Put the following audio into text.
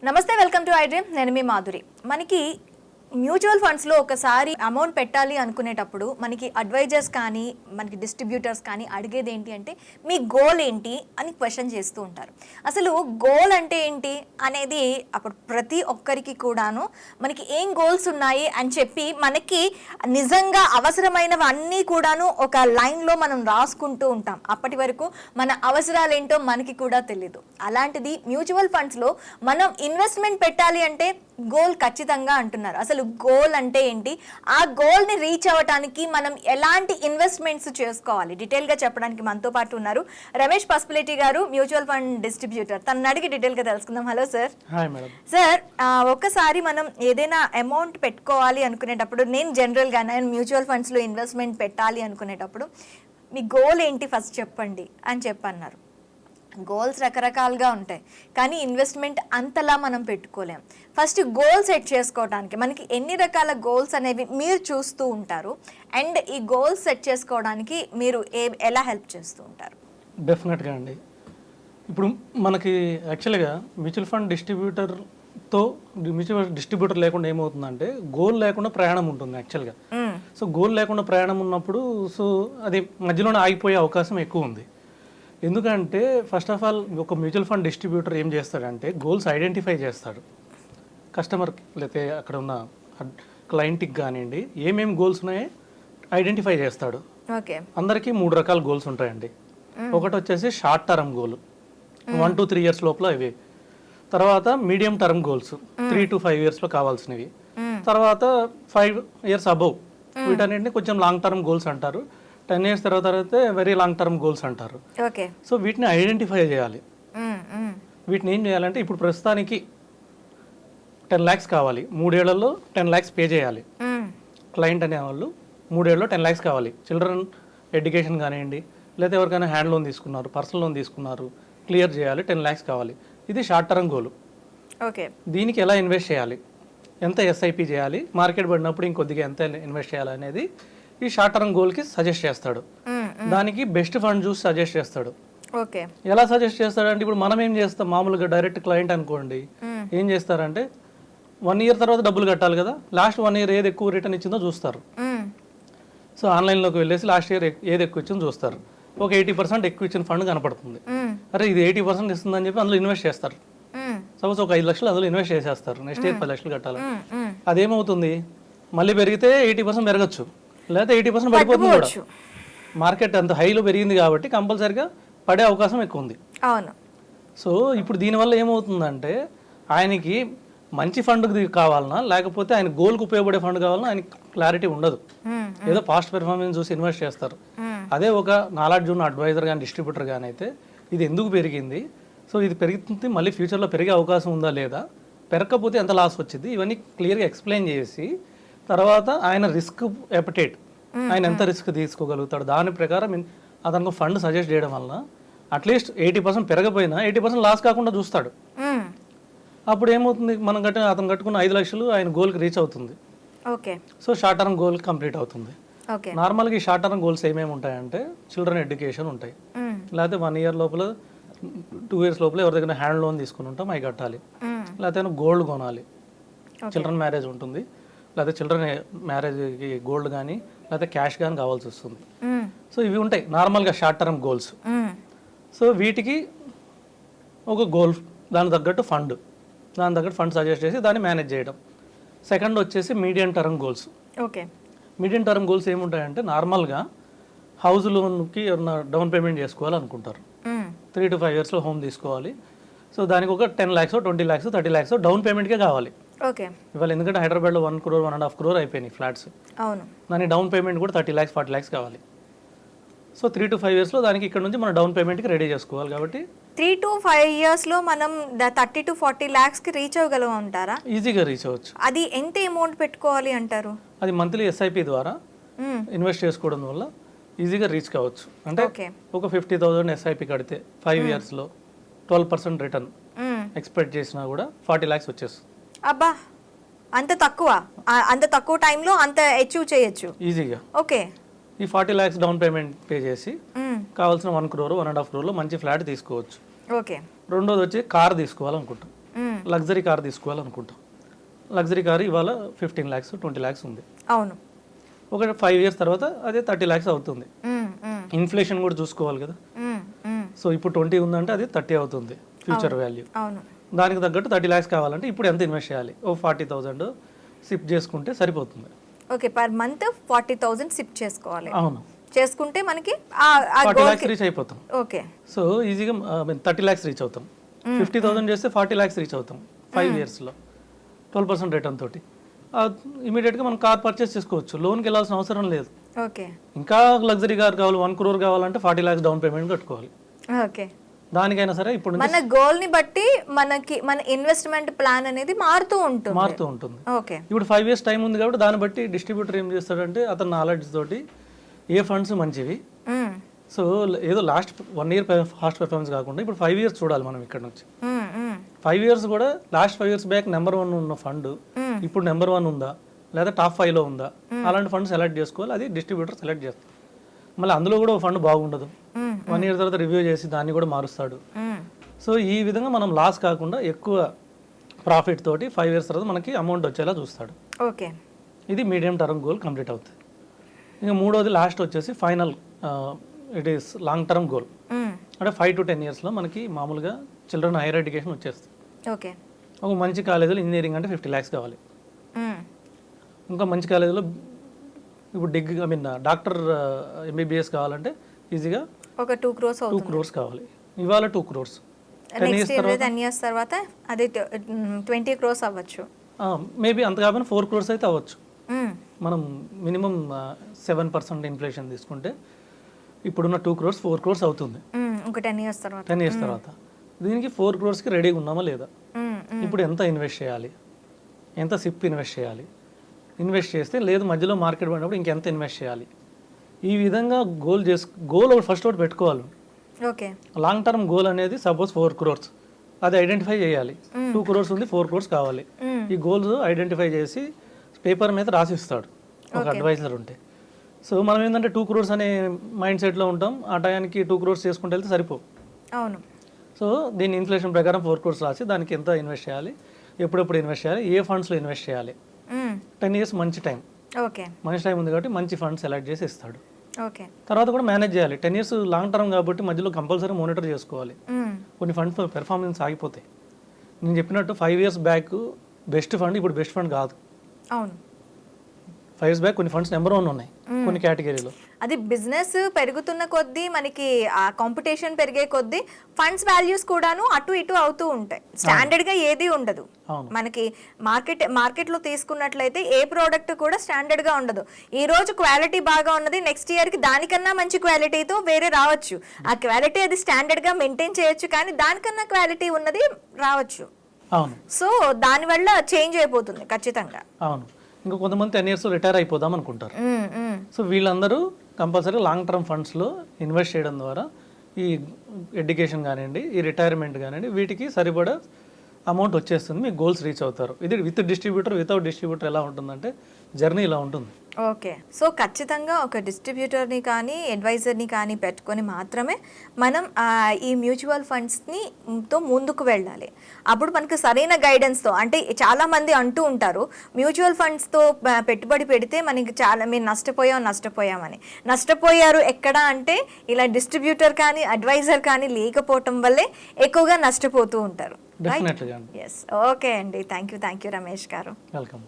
నమస్తే, welcome to I dream. నేను మీ మాధురి. మనకి మ్యూచువల్ ఫండ్స్లో ఒకసారి అమౌంట్ పెట్టాలి అనుకునేటప్పుడు మనకి అడ్వైజర్స్ కానీ మనకి డిస్ట్రిబ్యూటర్స్ కానీ అడిగేది ఏంటి అంటే మీ గోల్ ఏంటి అని క్వశ్చన్ చేస్తూ ఉంటారు. అసలు గోల్ అంటే ఏంటి అనేది అప్పుడు ప్రతి ఒక్కరికి కూడాను మనకి ఏం గోల్స్ ఉన్నాయి అని చెప్పి మనకి నిజంగా అవసరమైనవన్నీ కూడాను ఒక లైన్లో మనం రాసుకుంటూ ఉంటాం. అప్పటి వరకు మన అవసరాలు ఏంటో మనకి కూడా తెలీదు. అలాంటిది మ్యూచువల్ ఫండ్స్లో మనం ఇన్వెస్ట్మెంట్ పెట్టాలి అంటే గోల్ ఖచ్చితంగా అంటున్నారు. అసలు గోల్ అంటే ఏంటి, ఆ గోల్ని రీచ్ అవ్వడానికి మనం ఎలాంటి ఇన్వెస్ట్మెంట్స్ చేసుకోవాలి, డీటెయిల్గా చెప్పడానికి మనతో పాటు ఉన్నారు రమేష్ పసుపులేటి గారు, మ్యూచువల్ ఫండ్ డిస్ట్రిబ్యూటర్. తనని అడిగి డీటెయిల్గా తెలుసుకుందాం. Hello sir. Hi madam. Sir, ఒక్కసారి మనం ఏదైనా అమౌంట్ పెట్టుకోవాలి అనుకునేటప్పుడు, నేను జనరల్గా నేను మ్యూచువల్ ఫండ్స్లో ఇన్వెస్ట్మెంట్ పెట్టాలి అనుకునేటప్పుడు మీ గోల్ ఏంటి ఫస్ట్ చెప్పండి అని చెప్పన్నారు. గోల్స్ రకరకాలుగా ఉంటాయి, కానీ ఇన్వెస్ట్మెంట్ అంతలా మనం పెట్టుకోలేం. ఫస్ట్ గోల్ సెట్ చేసుకోవడానికి మనకి ఎన్ని రకాల గోల్స్ అనేవి మీరు చూస్తూ ఉంటారు, అండ్ ఈ గోల్స్ సెట్ చేసుకోవడానికి మీరు ఎలా హెల్ప్ చేస్తూ ఉంటారు? డెఫినెట్గా అండి. ఇప్పుడు మనకి యాక్చువల్గా మ్యూచువల్ ఫండ్ డిస్ట్రిబ్యూటర్ లేకుండా ఏమవుతుందంటే గోల్ లేకుండా ప్రయాణం ఉంటుంది యాక్చువల్గా. సో గోల్ లేకుండా ప్రయాణం ఉన్నప్పుడు సో అది మధ్యలోనే ఆగిపోయే అవకాశం ఎక్కువ ఉంది. ఎందుకంటే ఫస్ట్ ఆఫ్ ఆల్ ఒక మ్యూచువల్ ఫండ్ డిస్ట్రిబ్యూటర్ ఏం చేస్తాడంటే గోల్స్ ఐడెంటిఫై చేస్తాడు. కస్టమర్కి లేకపోతే అక్కడ ఉన్న క్లయింట్కి కానివ్వండి ఏమేమి గోల్స్ ఉన్నాయో ఐడెంటిఫై చేస్తాడు. ఓకే. అందరికీ 3 రకాల గోల్స్ ఉంటాయండి. ఒకటి వచ్చేసి short term goal, 1 to 3 years లోపల ఇవి. తర్వాత మీడియం టర్మ్ గోల్స్ 3 to 5 yearsలో కావాల్సినవి. తర్వాత 5 years అబౌవ్ వీటన్నింటినీ కొంచెం లాంగ్ టర్మ్ గోల్స్ అంటారు. 10 years తర్వాత వెరీ లాంగ్ టర్మ్ గోల్స్ అంటారు. ఓకే. సో వీటిని ఐడెంటిఫై చేయాలి. వీటిని ఏం చేయాలంటే ఇప్పుడు ప్రస్తుతానికి 10 lakhs కావాలి, 3 ఏళ్లలో 10 lakhs పే చేయాలి. క్లయింట్ అనేవాళ్ళు 3 ఏళ్ళలో 10 lakhs కావాలి. చిల్డ్రన్ ఎడ్యుకేషన్ కానివ్వండి, లేదా ఎవరికైనా హ్యాండ్ లోన్ తీసుకున్నారు, పర్సనల్ లోన్ తీసుకున్నారు, క్లియర్ చేయాలి, 10 lakhs కావాలి. ఇది షార్ట్ టర్మ్ గోల్. ఓకే. దీనికి ఎలా ఇన్వెస్ట్ చేయాలి, ఎంత ఎస్ఐపి చేయాలి, మార్కెట్ పడినప్పుడు ఇంకొద్దిగా ఎంత ఇన్వెస్ట్ చేయాలి అనేది ఈ షార్ట్ టర్మ్ గోల్కి సజెస్ట్ చేస్తాడు. దానికి బెస్ట్ ఫండ్ చూసి సజెస్ట్ చేస్తాడు. ఓకే. ఎలా సజెస్ట్ చేస్తాడంటే ఇప్పుడు మనం ఏం చేస్తాం, మామూలుగా డైరెక్ట్ క్లయింట్ అనుకోండి ఏం చేస్తారంటే 1 year తర్వాత డబ్బులు కట్టాలి కదా, లాస్ట్ 1 year ఏది ఎక్కువ రిటర్న్ ఇచ్చిందో చూస్తారు. సో ఆన్లైన్లోకి వెళ్ళేసి లాస్ట్ ఇయర్ ఏది ఎక్కువ ఇచ్చిందో చూస్తారు. ఒక 80% ఎక్కువ ఇచ్చిన ఫండ్ కనపడుతుంది. అరే ఇది 80% ఇస్తుందని చెప్పి అందులో ఇన్వెస్ట్ చేస్తారు. సపోజ్ ఒక 5 లక్షలు అందులో ఇన్వెస్ట్ చేసేస్తారు, నెక్స్ట్ ఇయర్ 10 లక్షలు కట్టాలి. అదేమవుతుంది, మళ్ళీ పెరిగితే 80% పెరగచ్చు, లేదా 80% పడిపోతుంది కూడా. మార్కెట్ అంత హైలో పెరిగింది కాబట్టి కంపల్సరిగా పడే అవకాశం ఎక్కువ ఉంది. అవును. సో ఇప్పుడు దీనివల్ల ఏమవుతుందంటే ఆయనకి మంచి ఫండ్ కావాలన్నా లేకపోతే ఆయన గోల్కి ఉపయోగపడే ఫండ్ కావాలన్నా ఆయనకి క్లారిటీ ఉండదు. ఏదో పాస్ట్ పెర్ఫార్మెన్స్ చూసి ఇన్వెస్ట్ చేస్తారు. అదే ఒక నాలెడ్జ్ ఉన్న అడ్వైజర్ కానీ డిస్ట్రిబ్యూటర్ కానీ అయితే ఇది ఎందుకు పెరిగింది, సో ఇది పెరుగుతుంది, మళ్ళీ ఫ్యూచర్లో పెరిగే అవకాశం ఉందా లేదా, పెరగకపోతే ఎంత లాస్ వచ్చింది, ఇవన్నీ క్లియర్గా ఎక్స్ప్లెయిన్ చేసి తర్వాత ఆయన రిస్క్ ఎపటేట్, ఆయన ఎంత రిస్క్ తీసుకోగలుగుతాడు దాని ప్రకారం అతనికి ఫండ్ సజెస్ట్ చేయడం వలన అట్లీస్ట్ 80% పెరగపోయినా 80% లాస్ కాకుండా చూస్తాడు. అప్పుడు ఏమవుతుంది, అతను కట్టుకున్న 5 లక్షలు ఆయన గోల్కి రీచ్ అవుతుంది. Okay. So short term goal complete అవుతుంది. నార్మల్గా ఈ షార్ట్ టర్మ్ గోల్స్ ఏమేమి ఉంటాయంటే చిల్డ్రన్ ఎడ్యుకేషన్ ఉంటాయి, లేకపోతే 1 year లోపల 2 years లోపల ఎవరి దగ్గర హ్యాండ్ లోన్ తీసుకుని ఉంటాం అవి కట్టాలి, లేకపోతే గోల్డ్ కొనాలి, చిల్డ్రన్ మ్యారేజ్ ఉంటుంది, లేకపోతే చిల్డ్రన్ మ్యారేజ్కి గోల్డ్ కానీ లేకపోతే క్యాష్ కానీ కావాల్సి వస్తుంది. సో ఇవి ఉంటాయి నార్మల్గా షార్ట్ టర్మ్ గోల్స్. సో వీటికి ఒక గోల్, దాని తగ్గట్టు ఫండ్ సజెస్ట్ చేసి దాన్ని మేనేజ్ చేయడం. సెకండ్ వచ్చేసి medium term goals. Okay. Medium term goals ఏముంటాయంటే నార్మల్గా హౌస్ లోన్కి ఏమన్నా డౌన్ పేమెంట్ చేసుకోవాలనుకుంటారు, 3 to 5 yearsలో హోమ్ తీసుకోవాలి. సో దానికి ఒక 10 lakhs, 20 lakhs, 30 lakhs డౌన్ పేమెంట్కే కావాలి. ఓకే. ఇవాళ ఎందుకంటే హైదరాబాద్లో 1 crore, 1.5 crore అయిపోయినాయి ఫ్లాట్స్. అవును. దానికి డౌన్ పేమెంట్ కూడా 30 lakhs, 40 lakhs కావాలి. సో 3 to 5 yearsలో దానికి ఇక్కడ నుంచి మనం డౌన్ పేమెంట్కి రెడీ చేసుకోవాలి. కాబట్టి 3 to 5 yearsలో మనం 30 to 40 lakhsకి రీచ్ అవ్వగలం అంటారా? ఈజీగా రీచ్ అవ్వచ్చు. అది ఎంత అమౌంట్ పెట్టుకోవాలి అంటారు? అది మంత్లీ ఎస్ఐపి ద్వారా ఇన్వెస్ట్ చేసుకోవడం వల్ల ఈజీగా రీచ్ కావచ్చు. అంటే ఒక 50,000 ఎస్ఐపి కడితే 5 yearsలో 12% రిటర్న్ ఎక్స్పెక్ట్ చేసినా కూడా 40 lakhs వచ్చేస్తుంది. అబ్బా, అంత తక్కువ టైంలో అంత అచీవ్ చేయొచ్చు ఈజీగా. ఓకే. ఈ 40 lakhs డౌన్ పేమెంట్ పే చేసి కావాల్సిన 1 crore, 1.5 crore మంచి ఫ్లాట్ తీసుకోవచ్చు. ఓకే. రెండోది వచ్చి కార్ తీసుకోవాలనుకుంటాం, లగ్జరీ కార్ తీసుకోవాలనుకుంటాం. లగ్జరీ కార్ ఇవాళ 15 lakhs 20 lakhs ఉంది. అవును. ఒక 5 years తర్వాత అదే 30 lakhs అవుతుంది. ఇన్ఫ్లేషన్ కూడా చూసుకోవాలి కదా. సో ఇప్పుడు 20 ఉందంటే అది 30 అవుతుంది ఫ్యూచర్ వాల్యూ. అవును. దానికి తగ్గట్టు 30 lakhs కావాలంటే ఇప్పుడు ఎంత ఇన్వెస్ట్ చేయాలి? ఓ 40,000 సిప్ చేసుకుంటే సరిపోతుంది. ఓకే, పర్ మంత్ 40,000 సిప్ చేసుకోవాలి. అవును, చేసుకుంటే మనకి 40 lakhs రీచ్ అయిపోతాం. ఓకే, సో ఈజీగా 30 lakhs రీచ్ అవుతాం. 50,000 చేస్తే 40 lakhs రీచ్ అవుతాం 5 yearsలో 12% రిటర్న్ తోటి. ఇమీడియట్గా మనం కార్ పర్చేస్ చేసుకోవచ్చు, లోన్కి వెళ్ళాల్సిన అవసరం లేదు. ఓకే. ఇంకా లగ్జరీ కార్ కావాలి 1 crore కావాలంటే 40 lakhs డౌన్ పేమెంట్ కట్టుకోవాలి. ఓకే, దానికైనా సరే ఇప్పుడు మన గోల్ ని బట్టి మనకి మన ఇన్వెస్ట్మెంట్ ప్లాన్ అనేది మారుతూ ఉంటుంది. ఓకే, ఇప్పుడు 5 years టైం ఉంది కాబట్టి దాన్ని బట్టి డిస్ట్రిబ్యూటర్ ఏం చేస్తాడంటే అతని నాలెడ్జ్ తోటి ఏ ఫండ్స్ మంచివి. సో ఏదో లాస్ట్ 1 year ఫాస్ట్ పెర్ఫార్మెన్స్ కాకుండా ఇప్పుడు 5 years చూడాలి మనం ఇక్కడ నుంచి. 5 years కూడా లాస్ట్ 5 years బ్యాక్ నెంబర్ 1 ఉన్న ఫండ్ ఇప్పుడు నెంబర్ 1 ఉందా లేదా టాప్ 5లో ఉందా, అలాంటి ఫండ్ సెలెక్ట్ చేసుకోవాలి. అది డిస్ట్రిబ్యూటర్ సెలెక్ట్ చేస్తాడు. మళ్ళీ అందులో కూడా ఫండ్ బాగుండదు, 1 year తర్వాత రివ్యూ చేసి దాన్ని కూడా మారుస్తాడు. సో ఈ విధంగా మనం లాస్ కాకుండా ఎక్కువ ప్రాఫిట్ తోటి 5 years తర్వాత మనకి అమౌంట్ వచ్చేలా చూస్తాడు. ఓకే, ఇది మీడియం టర్మ్ గోల్ కంప్లీట్ అవుతుంది. ఇంకా మూడోది లాస్ట్ వచ్చేసి final, it is long term goal. అంటే 5 to 10 yearsలో మనకి మామూలుగా చిల్డ్రన్ హైయర్ ఎడ్యుకేషన్ వచ్చేస్తుంది. ఓకే, ఒక మంచి కాలేజీలో ఇంజనీరింగ్ అంటే 50 lakhs కావాలి. ఇంకా మంచి కాలేజీలో ఇప్పుడు డాక్టర్ ఎంబీబీఎస్ కావాలంటే ఈజీగా ఒక 2 crores 2 crores కావాలి. ఇవాళ 2 crores. నెక్స్ట్ 10 years తర్వాత అది 20 crores అవ్వచ్చు. మేబీ అంత కాకపోయినా 4 crores అయితే అవ్వచ్చు. మనం మినిమం 7% ఇన్ఫ్లేషన్ తీసుకుంటే ఇప్పుడున్న 2 crores 4 crores అవుతుంది ఒక 10 years తర్వాత. దీనికి 4 crores రెడీగా ఉన్నామా లేదా, ఇప్పుడు ఎంత ఇన్వెస్ట్ చేయాలి, ఎంత సిప్ ఇన్వెస్ట్ చేయాలి, ఇన్వెస్ట్ చేస్తే లేదు మధ్యలో మార్కెట్ పడినప్పుడు ఇంకెంత ఇన్వెస్ట్ చేయాలి, ఈ విధంగా గోల్ ఫస్ట్ ఒకటి పెట్టుకోవాలి. ఓకే, లాంగ్ టర్మ్ గోల్ అనేది సపోజ్ 4 crores, అది ఐడెంటిఫై చేయాలి. 2 crores ఉంది, 4 crores కావాలి. ఈ గోల్స్ ఐడెంటిఫై చేసి పేపర్ మీద రాసిస్తాడు ఒక అడ్వైజర్ ఉంటే. సో మనం ఏంటంటే 2 crores అనే మైండ్ సెట్లో ఉంటాం, ఆ టయానికి 2 crores చేసుకుంటే వెళ్తే సరిపో. అవును. సో దీని ఇన్ఫ్లేషన్ ప్రకారం 4 crores రాసి దానికి ఎంత ఇన్వెస్ట్ చేయాలి, ఎప్పుడెప్పుడు ఇన్వెస్ట్ చేయాలి, ఏ ఫండ్స్లో ఇన్వెస్ట్ చేయాలి. 10 years మంచి టైం. ఓకే, మంచి టైం ఉంది కాబట్టి మంచి ఫండ్ సెలెక్ట్ చేసి ఇస్తాడు. ఓకే, తర్వాత కూడా మేనేజ్ చేయాలి. 10 years లాంగ్ టర్మ్ కాబట్టి మధ్యలో కంపల్సరీ మానిటర్ చేసుకోవాలి. కొన్ని ఫండ్స్ పెర్ఫార్మెన్స్ ఆగిపోతాయి. నేను చెప్పినట్టు 5 years బ్యాక్ బెస్ట్ ఫండ్ ఇప్పుడు బెస్ట్ ఫండ్ కాదు. అవును, 5 years బ్యాక్ కొన్ని ఫండ్స్ నెంబర్ 1 ఉన్నాయి కొన్ని కేటగిరీలో. అది బిజినెస్ పెరుగుతున్న కొద్దీ మనకి ఆ కాంపిటీషన్ పెరిగే కొద్దీ ఫండ్స్ వాల్యూస్ కూడాను అటు ఇటు అవుతూ ఉంటాయి. స్టాండర్డ్ గా ఏది ఉండదు. మనకి మార్కెట్లో తీసుకున్నట్లయితే ఏ ప్రోడక్ట్ కూడా స్టాండర్డ్ గా ఉండదు. ఈ రోజు క్వాలిటీ బాగా ఉన్నది, నెక్స్ట్ ఇయర్ కి దానికన్నా మంచి క్వాలిటీతో వేరే రావచ్చు. ఆ క్వాలిటీ అది స్టాండర్డ్ గా మెయింటైన్ చేయొచ్చు, కానీ దానికన్నా క్వాలిటీ ఉన్నది రావచ్చు. అవును. సో దానివల్ల చేంజ్ అయిపోతుంది ఖచ్చితంగా. అవును. ఇంకా కొంతమంది 10 years రిటైర్ అయిపోదాం అనుకుంటారు. సో వీళ్ళందరూ కంపల్సరీ లాంగ్ టర్మ్ ఫండ్స్లో ఇన్వెస్ట్ చేయడం ద్వారా ఈ ఎడ్యుకేషన్ కానివ్వండి, ఈ రిటైర్మెంట్ కానివ్వండి, వీటికి సరిపడా అమౌంట్ వచ్చేస్తుంది, మీ గోల్స్ రీచ్ అవుతారు. ఇది విత్ డిస్ట్రిబ్యూటర్ వితౌట్ డిస్ట్రిబ్యూటర్ ఎలా ఉంటుందంటే జర్నీ ఇలా ఉంటుంది. ఓకే, సో ఖచ్చితంగా ఒక డిస్ట్రిబ్యూటర్ని కానీ అడ్వైజర్ని కానీ పెట్టుకొని మాత్రమే మనం ఈ మ్యూచువల్ ఫండ్స్ని తో ముందుకు వెళ్ళాలి. అప్పుడు మనకు సరైన గైడెన్స్తో, అంటే చాలామంది అంటూ ఉంటారు మ్యూచువల్ ఫండ్స్తో పెట్టుబడి పెడితే మనకి మీరు నష్టపోయామని. నష్టపోయారు ఎక్కడ అంటే ఇలా డిస్ట్రిబ్యూటర్ కానీ అడ్వైజర్ కానీ లేకపోవటం వల్లే ఎక్కువగా నష్టపోతూ ఉంటారు. డెఫినెట్గా. ఎస్, ఓకే అండి, థ్యాంక్ యూ రమేష్ గారు. వెల్కమ్.